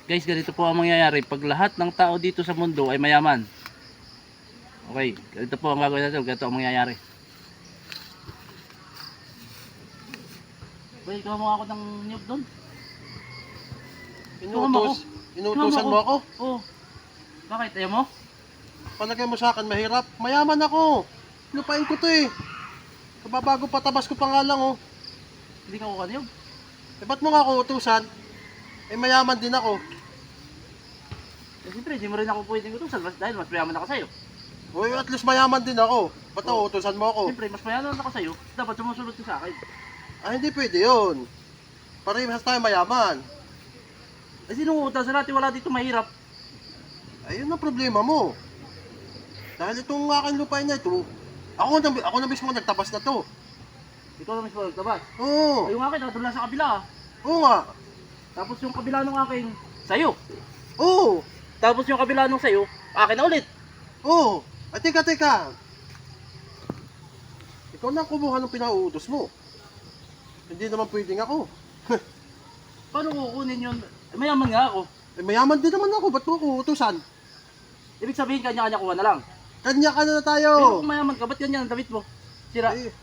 Guys, ganito po ang mangyayari pag lahat ng tao dito sa mundo ay mayaman. Okay, ganito po ang gagawin natin. Ganito ang mangyayari. Uy, ikaw mo ako ng niyog doon. Inuutusan mo ako? Oo. Bakit? Ayaw mo? Palagay mo sa akin mahirap. Mayaman ako. Lupain ko to eh. Kababago patabas ko pa nga lang oh. Hindi ka kuha niyog. Eh ba't mo nga ako utusan? Eh mayaman din ako. Eh siyempre, hindi mo rin ako pwedeng utusan dahil mas mayaman ako sa'yo. Uy, at least mayaman din ako. Ba't ako utusan mo ako? Siyempre, mas mayaman ako sa'yo. Dapat sumusunod ka sa akin. Ah, hindi pwede yun. Parehas tayo mayaman. Eh sinong uutasan natin? Wala dito mahirap. Ayun ang problema mo. Dahil itong aking lupain na ito, ako na mismo nagtabas na to. Ikaw na mismo nagtabas. Oo. Ay, yung akin, nakatula sa kabila. Oo nga. Tapos yung kabila ng akin, sa'yo. Oo. Tapos yung kabila nung sa'yo, akin na ulit. Oo. Ay, teka. Ikaw na ang kumuha ng pinauutos mo. Hindi naman pwedeng ako. Paano kukunin yun? Eh, mayaman nga ako. Eh, mayaman din naman ako. Ba't mo ako utusan? Ibig sabihin, kanya-kanya kuha na lang. Kanya ka na Pero tayo. kung mayaman ka, ba't ganyan ang damit mo? Sira. Eh,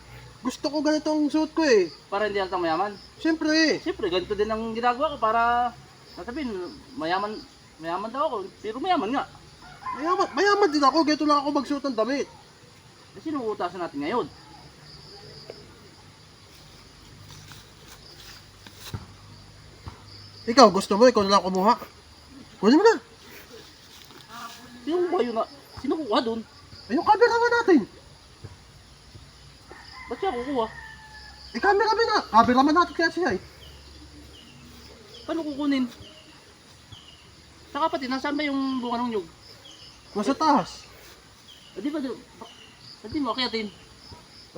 gusto ko ganito ang suot ko eh. Para hindi halata mayaman. Siyempre. Siyempre, ganito din ang ginagawa ko para sasabihin, mayaman daw ako. Pero mayaman nga. Mayaman din ako. Ganito lang ako magsuot ng damit. Eh, sino uutasan natin ngayon? Ikaw, gusto mo? Ikaw na lang kumuha. Kunin mo na. Sino kuha yun na? Sino kuha dun? Ay, yung camera nga natin. Ba't siya kukuha? Eh, camera na. Camera man natin kaya siya eh. Paano kukunin? Saka pati, nasaan ba yung bunga ng nyug? Nasa taas. Di ba, di mo akiyatin?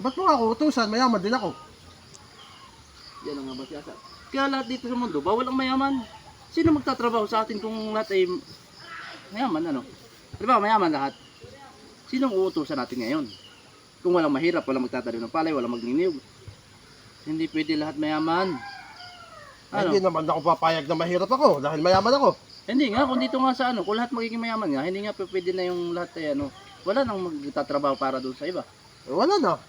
Ba't mo nga ako utusan? Mayaman din ako. Yan ang nga ba siya. Kaya lahat dito sa mundo, bawal ang mayaman. Sino magtatrabaho sa atin kung lahat ay mayaman, ano? Di ba, mayaman lahat? Sinong uutusan natin ngayon? Kung walang mahirap, walang magtatanim ng palay, walang magniniyog. Hindi pwede lahat mayaman. Ay, Ano? hindi naman ako papayag na mahirap ako dahil mayaman ako. Hindi nga, kung dito nga sa ano, kung lahat magiging mayaman nga, hindi nga pwede na yung lahat ay ano, wala nang magtatrabaho para doon sa iba. Eh, wala na.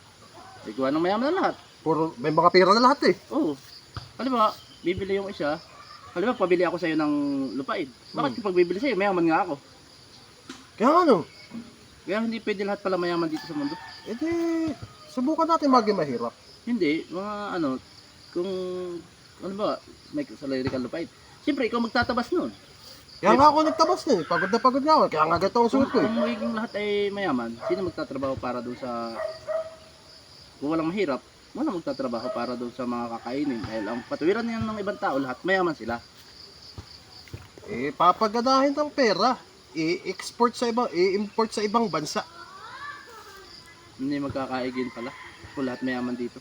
Ikaw ng mayaman na lahat. Puro, may mga pera na lahat eh. Oo. Halimbawa, bibili yung isa. Halimbawa, pabili ako sa'yo ng lupain. Bakit kapag bibili sa'yo, mayaman nga ako? Kaya ano? Kaya hindi pwede lahat pala mayaman dito sa mundo. Eh di, subukan natin maging mahirap. Hindi, mga ano, kung, ano ba, may salary ka lupain. Siyempre, ikaw magtatabas nun. Kaya nga ako nagtabas na eh. Pagod na pagod nga ako. Kaya nga ganito ang suot ko eh. Kung magiging lahat ay mayaman, sino magtatrabaho para doon sa, kung walang mahirap, wala magtatrabaho para doon sa mga kakainin. Dahil ang patuwiran niyan ng ibang tao, lahat mayaman sila. Eh, papaganahin ng pera. I-export sa ibang, i-import sa ibang bansa. Hindi magkakaigin pala, kung lahat mayaman dito.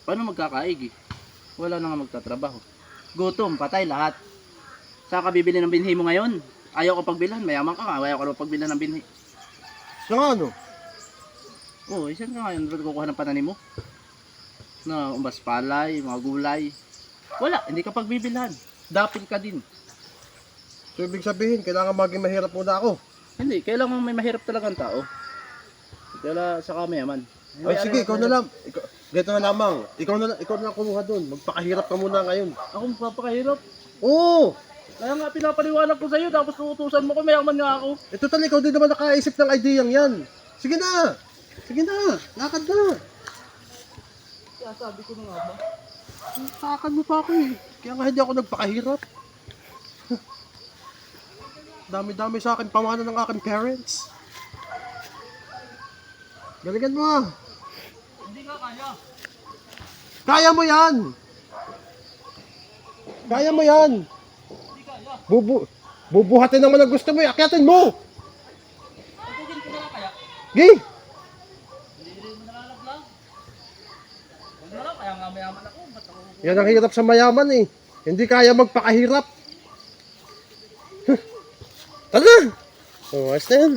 Paano magkakaigi? Wala na nga magtatrabaho. Gutom, patay lahat. Saan ka bibili ng binhi mo ngayon? Ayaw ko pagbilhan, mayaman ka nga, ayaw ko pagbilhan ng binhi. So ano? Oo, isan ka ngayon, ba't kukuha ng pananim mo? Na umbas palay, mga gulay. Wala, hindi ka pagbibilhan. Dapil ka din. So ibig sabihin, kailangan maging mahirap muna ako. Hindi, kailangan may mahirap talagang tao. Kaya saka mayaman. Ay sige, ikaw na lang. Ganito na lamang. Ikaw na lang kumuha doon. Magpakahirap ka muna ngayon. Ako magpapakahirap. Oo! Kaya nga pinapaliwanag ko sa'yo, tapos uutusan mo ko, mayaman nga ako. Eh total, ikaw din naman nakaisip ng ideyang yan. Sige na! Sige na! Lakad na! Kaya sabi ko na nga ba? Takan mo pa ako eh. Kaya nga hindi ako nagpakahirap. Dami-dami sa akin pamana ng aking parents. Galingan mo ah. Hindi nga kaya. Kaya mo yan! Kaya mo yan! Hindi kaya. Bubuhatin naman ang gusto mo, akyatin mo! Pagugin ko na lang kaya. Gi! Hindi mo nalalaglang. Huwag na lang, kaya nga mayaman ako. Ba't ako kukuha? Yan ang hirap sa mayaman eh. Hindi kaya magpakahirap. Tala! Oh, ayos na yan.